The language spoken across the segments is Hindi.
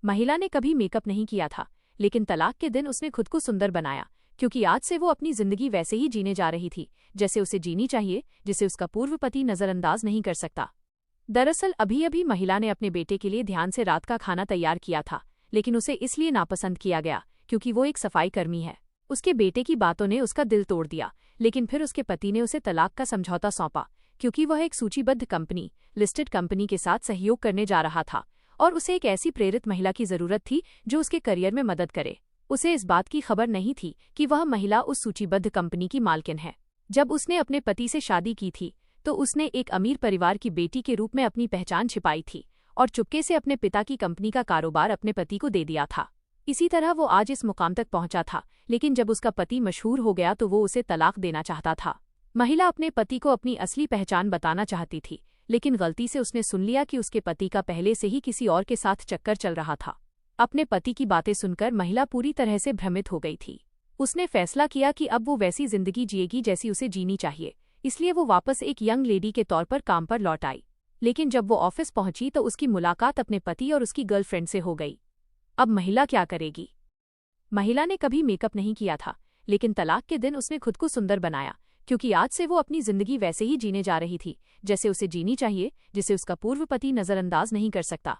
महिला ने कभी मेकअप नहीं किया था, लेकिन तलाक के दिन उसने खुद को सुंदर बनाया, क्योंकि आज से वो अपनी जिंदगी वैसे ही जीने जा रही थी जैसे उसे जीनी चाहिए, जिसे उसका पूर्व पति नजरअंदाज नहीं कर सकता। दरअसल अभी अभी महिला ने अपने बेटे के लिए ध्यान से रात का खाना तैयार किया था, लेकिन उसे इसलिए नापसंद किया गया क्योंकि वो एक सफाई कर्मी है। उसके बेटे की बातों ने उसका दिल तोड़ दिया, लेकिन फिर उसके पति ने उसे तलाक का समझौता सौंपा, क्योंकि वह एक सूचीबद्ध कंपनी, लिस्टेड कंपनी के साथ सहयोग करने जा रहा था और उसे एक ऐसी प्रेरित महिला की जरूरत थी जो उसके करियर में मदद करे। उसे इस बात की खबर नहीं थी कि वह महिला उस सूचीबद्ध कंपनी की मालकिन है। जब उसने अपने पति से शादी की थी तो उसने एक अमीर परिवार की बेटी के रूप में अपनी पहचान छिपाई थी और चुपके से अपने पिता की कंपनी का कारोबार अपने पति को दे दिया था। इसी तरह वो आज इस मुकाम तक पहुंचा था, लेकिन जब उसका पति मशहूर हो गया तो वो उसे तलाक देना चाहता था। महिला अपने पति को अपनी असली पहचान बताना चाहती थी, लेकिन गलती से उसने सुन लिया कि उसके पति का पहले से ही किसी और के साथ चक्कर चल रहा था। अपने पति की बातें सुनकर महिला पूरी तरह से भ्रमित हो गई थी। उसने फैसला किया कि अब वो वैसी जिंदगी जिएगी जैसी उसे जीनी चाहिए, इसलिए वो वापस एक यंग लेडी के तौर पर काम पर लौट आई। लेकिन जब वो ऑफिस पहुंची तो उसकी मुलाकात अपने पति और उसकी गर्लफ्रेंड से हो गई। अब महिला क्या करेगी? महिला ने कभी मेकअप नहीं किया था, लेकिन तलाक के दिन उसने खुद को सुंदर बनाया, क्योंकि आज से वो अपनी जिंदगी वैसे ही जीने जा रही थी जैसे उसे जीनी चाहिए, जिसे उसका पूर्व पति नजरअंदाज नहीं कर सकता।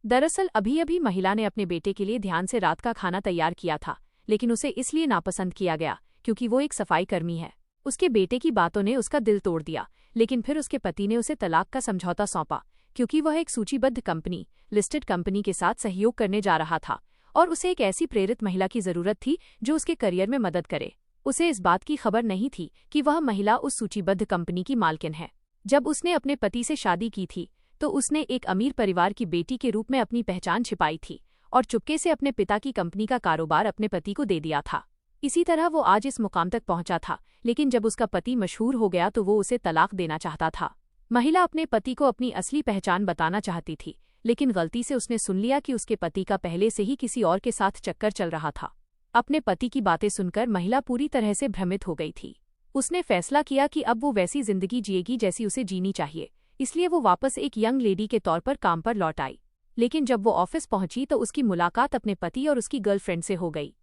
दरअसल अभी अभी महिला ने अपने बेटे के लिए ध्यान से रात का खाना तैयार किया था, लेकिन उसे इसलिए नापसंद किया गया क्योंकि वो एक सफाई कर्मी है। उसके बेटे की बातों ने उसका दिल तोड़ दिया, लेकिन फिर उसके पति ने उसे तलाक का समझौता सौंपा, क्योंकि वह एक सूचीबद्ध कंपनी, लिस्टेड कंपनी के साथ सहयोग करने जा रहा था और उसे एक ऐसी प्रेरित महिला की जरूरत थी जो उसके करियर में मदद करे। उसे इस बात की खबर नहीं थी कि वह महिला उस सूचीबद्ध कंपनी की मालकिन है। जब उसने अपने पति से शादी की थी तो उसने एक अमीर परिवार की बेटी के रूप में अपनी पहचान छिपाई थी और चुपके से अपने पिता की कंपनी का कारोबार अपने पति को दे दिया था। इसी तरह वो आज इस मुकाम तक पहुंचा था, लेकिन जब उसका पति मशहूर हो गया तो वो उसे तलाक देना चाहता था। महिला अपने पति को अपनी असली पहचान बताना चाहती थी, लेकिन गलती से उसने सुन लिया कि उसके पति का पहले से ही किसी और के साथ चक्कर चल रहा था। अपने पति की बातें सुनकर महिला पूरी तरह से भ्रमित हो गई थी। उसने फैसला किया कि अब वो वैसी जिंदगी जिएगी जैसी उसे जीनी चाहिए, इसलिए वो वापस एक यंग लेडी के तौर पर काम पर लौट आई। लेकिन जब वो ऑफिस पहुंची तो उसकी मुलाकात अपने पति और उसकी गर्लफ्रेंड से हो गई।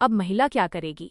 अब महिला क्या करेगी?